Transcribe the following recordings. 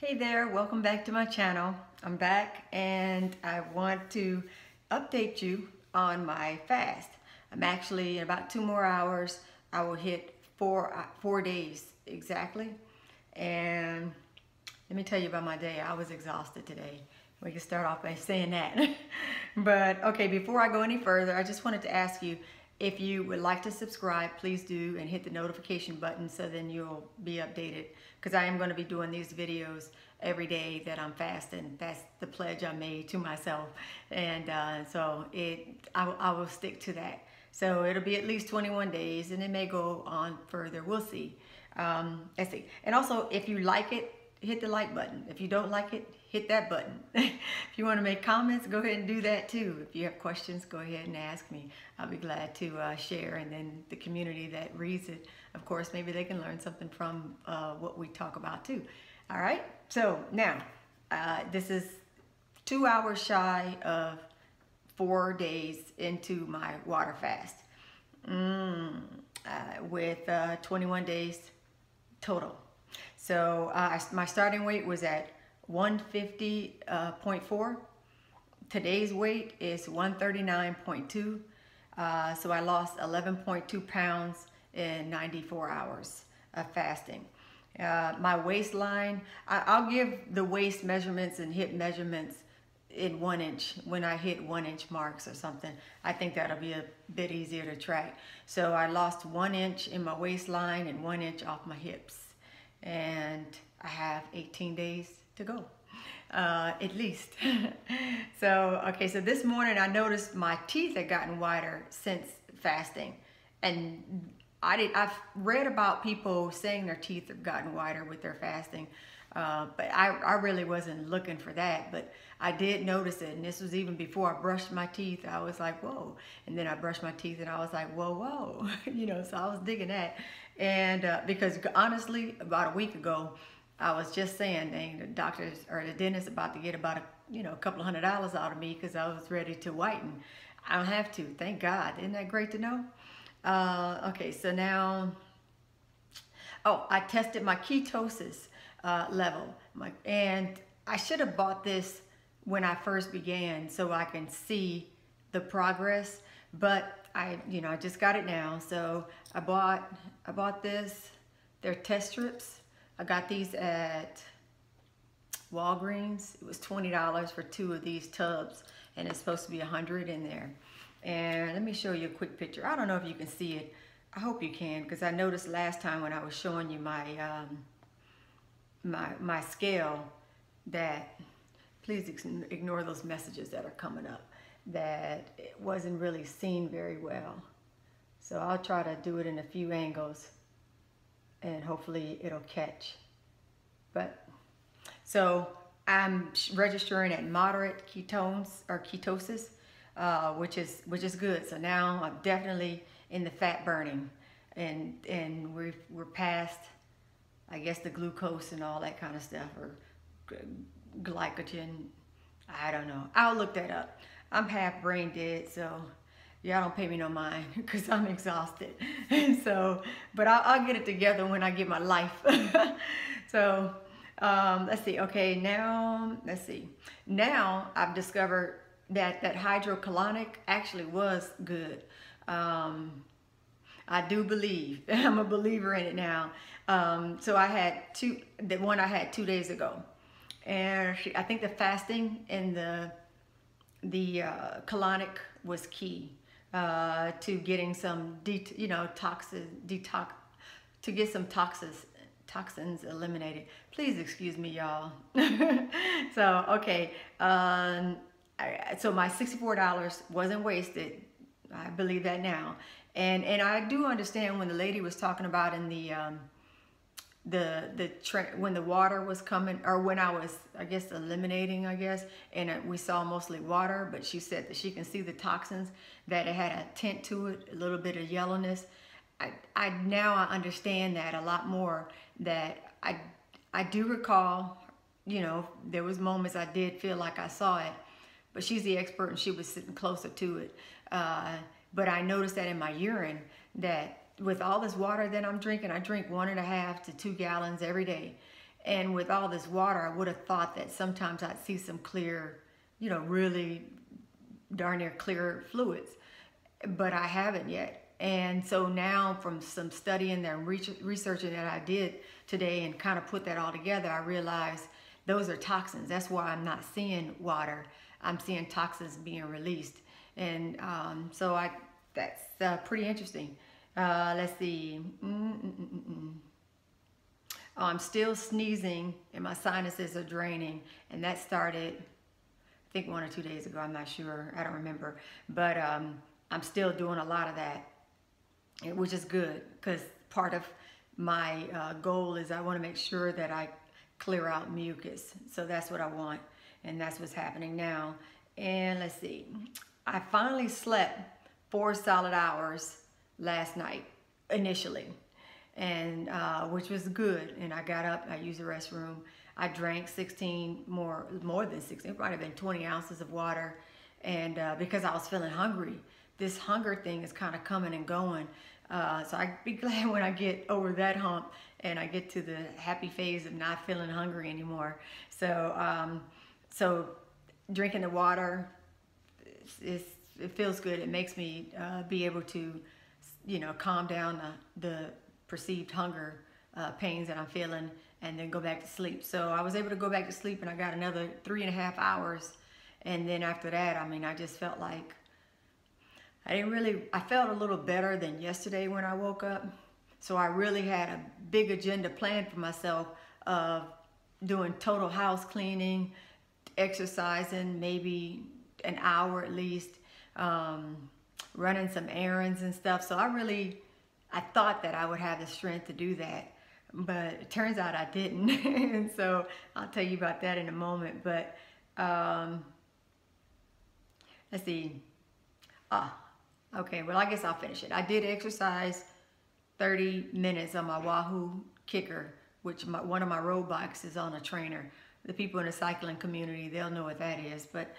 Hey there, welcome back to my channel. I'm back and I want to update you on my fast. I'm actually in about 2 more hours. I will hit four days exactly. And let me tell you about my day. I was exhausted today. We can start off by saying that. But okay, before I go any further, I just wanted to ask you if you would like to subscribe, please do, and hit the notification button so then you'll be updated, because I am going to be doing these videos every day that I'm fasting. That's the pledge I made to myself, and so I will stick to that. So it'll be at least 21 days, and it may go on further. We'll see. Let's see. And also, if you like it, hit the like button. If you don't like it, hit that button. If you want to make comments, go ahead and do that too. If you have questions, go ahead and ask me. I'll be glad to share, and then the community that reads it, of course, maybe they can learn something from what we talk about too. All right, so now this is 2 hours shy of 4 days into my water fast, with 21 days total. So my starting weight was at 150.4. Today's weight is 139.2. So I lost 11.2 pounds in 94 hours of fasting. My waistline, I'll give the waist measurements and hip measurements in 1 inch when I hit 1 inch marks or something. I think that'll be a bit easier to track. So I lost 1 inch in my waistline and 1 inch off my hips. And I have 18 days to go, at least. So, okay, so this morning I noticed my teeth had gotten whiter since fasting. And I've read about people saying their teeth have gotten whiter with their fasting, but I really wasn't looking for that. But I did notice it, and this was even before I brushed my teeth. I was like, whoa. And then I brushed my teeth, and I was like, whoa, whoa. You know, so I was digging that. And because honestly, about a week ago, I was just saying, dang, the doctors or the dentist about to get about a couple $100 out of me because I was ready to whiten. I don't have to, thank God. Isn't that great to know? Okay, so now, oh, I tested my ketosis level, and I should have bought this when I first began so I can see the progress, but I just got it now. So I bought this. They're test strips. I got these at Walgreens. It was $20 for 2 of these tubs, and it's supposed to be 100 in there. And let me show you a quick picture. I don't know if you can see it. I hope you can, because I noticed last time when I was showing you my my scale that, please ignore those messages that are coming up, that it wasn't really seen very well. So I'll try to do it in a few angles and hopefully it'll catch. But so I'm registering at moderate ketones or ketosis, which is good. So now I'm definitely in the fat burning, and we're past, I guess, the glucose and all that kind of stuff, or glycogen. I don't know. I'll look that up. I'm half brain dead, so y'all don't pay me no mind because I'm exhausted. So, but I'll get it together when I get my life. So let's see. Okay, now let's see. Now I've discovered that hydrocolonic actually was good. I do believe. I'm a believer in it now. So I had the one I had 2 days ago, and I think the fasting and the colonic was key to getting some to get some toxins eliminated. Please excuse me, y'all. So okay, so my $64 wasn't wasted. I believe that now, and I do understand when the lady was talking about in when the water was coming, or when I was, I guess, eliminating, and we saw mostly water, but she said that she can see the toxins, that it had a tint to it, a little bit of yellowness. Now I understand that a lot more, that I do recall, there was moments I did feel like I saw it, but she's the expert and she was sitting closer to it. But I noticed that in my urine, that with all this water that I'm drinking, I drink 1.5 to 2 gallons every day. And with all this water, I would have thought that sometimes I'd see some clear, you know, really darn near clear fluids, but I haven't yet. And so now, from some studying and researching that I did today and kind of put that all together, I realized those are toxins. That's why I'm not seeing water. I'm seeing toxins being released. And so that's pretty interesting. Let's see. Oh, I'm still sneezing and my sinuses are draining, and that started, I think, 1 or 2 days ago. I'm not sure. I don't remember. But I'm still doing a lot of that, which is good, because part of my goal is I want to make sure that I clear out mucus. So that's what I want, and that's what's happening now. And let's see. I finally slept 4 solid hours last night, initially, and which was good. And I got up, I used the restroom. I drank 16 more than 16, it might have been 20 ounces of water. And because I was feeling hungry, this hunger thing is kind of coming and going. So I'd be glad when I get over that hump and I get to the happy phase of not feeling hungry anymore. So, so drinking the water, it feels good. It makes me be able to, you know, calm down the perceived hunger pains that I'm feeling, and then go back to sleep. So I was able to go back to sleep, and I got another 3.5 hours. And then after that, I mean, I just felt like I felt a little better than yesterday when I woke up. So I really had a big agenda planned for myself of doing total house cleaning, exercising maybe an hour at least, running some errands and stuff. So I thought that I would have the strength to do that, but it turns out I didn't. And so I'll tell you about that in a moment. But let's see. Okay, well, I guess I'll finish it. I did exercise 30 minutes on my Wahoo kicker, which one of my road bikes is on a trainer. The people in the cycling community, they'll know what that is. But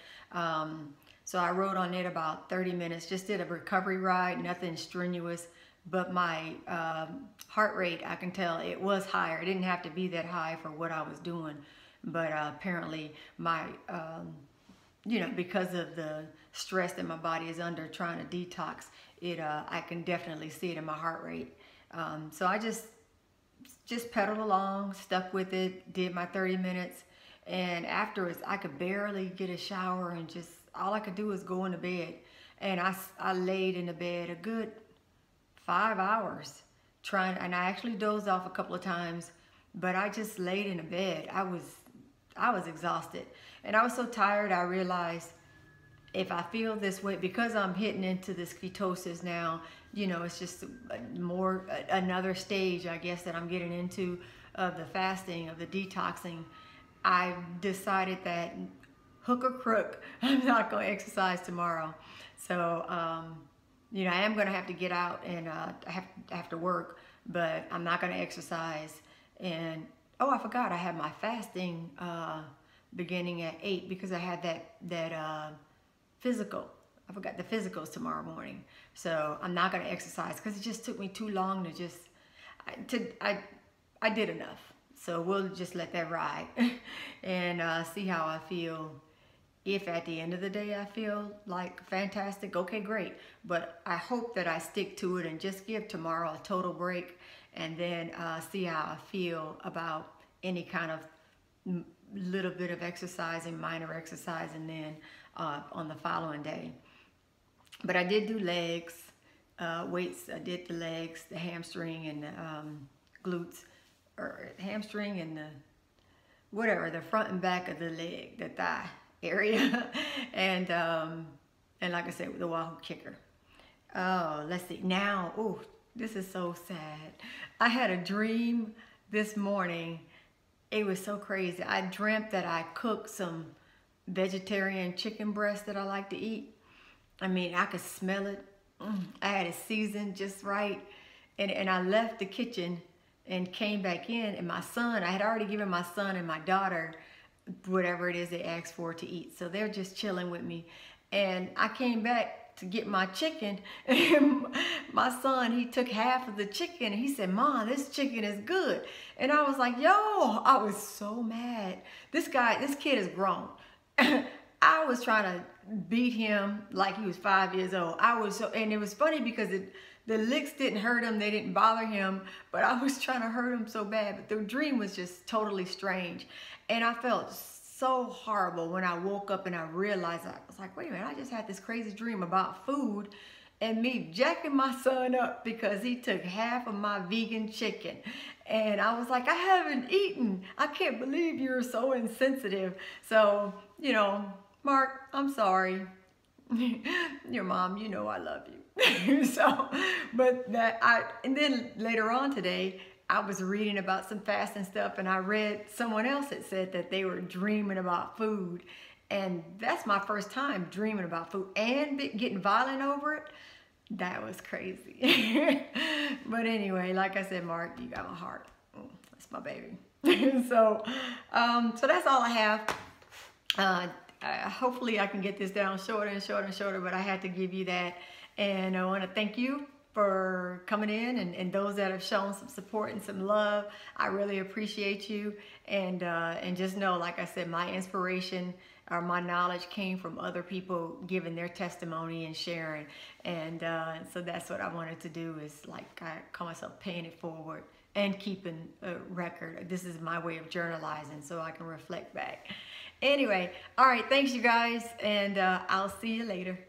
so I rode on it about 30 minutes, just did a recovery ride, nothing strenuous. But my heart rate, I can tell it was higher. It didn't have to be that high for what I was doing. But apparently my, you know, because of the stress that my body is under trying to detox, I can definitely see it in my heart rate. So I just pedaled along, stuck with it, did my 30 minutes. And afterwards, I could barely get a shower, and just all I could do was go into bed. And I laid in the bed a good 5 hours and I actually dozed off a couple of times, but I just laid in the bed. I was exhausted, and I was so tired. I realized if I feel this way, because I'm hitting into this ketosis now, you know, it's just another stage, I guess, that I'm getting into of the fasting, of the detoxing. I decided that hook or crook, I'm not going to exercise tomorrow. So, you know, I am going to have to get out, and I have to work, but I'm not going to exercise. And, oh, I forgot, I have my fasting beginning at 8 because I had that physical. I forgot the physicals tomorrow morning. So I'm not going to exercise because it just took me too long to just, I did enough. So we'll just let that ride and see how I feel. If at the end of the day I feel like fantastic, okay, great. But I hope that I stick to it and just give tomorrow a total break, and then see how I feel about any kind of little bit of exercising, minor exercise, and then on the following day. But I did do legs, weights. I did the legs, the hamstring, and the glutes, or hamstring and the whatever, the front and back of the leg, the thigh area. And like I said, with the Wahoo kicker. Oh, let's see. Now, oh, this is so sad. I had a dream this morning. It was so crazy. I dreamt that I cooked some vegetarian chicken breast that I like to eat. I mean, I could smell it. I had it seasoned just right. And I left the kitchen and came back in, and my son, I had already given my son and my daughter whatever it is they asked for to eat. So they're just chilling with me. And I came back to get my chicken. And my son, he took half of the chicken and he said, "Mom, this chicken is good." And I was like, yo, I was so mad. This kid is grown. I was trying to beat him like he was 5 years old. And it was funny because the licks didn't hurt him, they didn't bother him, but I was trying to hurt him so bad. But the dream was just totally strange. And I felt so horrible when I woke up and I realized, I was like, wait a minute, I just had this crazy dream about food and me jacking my son up because he took half of my vegan chicken. And I was like, I haven't eaten. I can't believe you're so insensitive. So, you know, Mark, I'm sorry. Your mom, you know I love you. So, and then later on today, I was reading about some fasting stuff, and I read someone else that said that they were dreaming about food. And that's my first time dreaming about food and getting violent over it. That was crazy. But anyway, like I said, Mark, you got my heart. That's my baby. So that's all I have. Hopefully I can get this down shorter and shorter and shorter, but I had to give you that. And I want to thank you for coming in, and those that have shown some support and some love. I really appreciate you. And just know, like I said, my inspiration or my knowledge came from other people giving their testimony and sharing. And so that's what I wanted to do, is like I call myself paying it forward and keeping a record. This is my way of journalizing so I can reflect back. Anyway, all right, thanks you guys, and I'll see you later.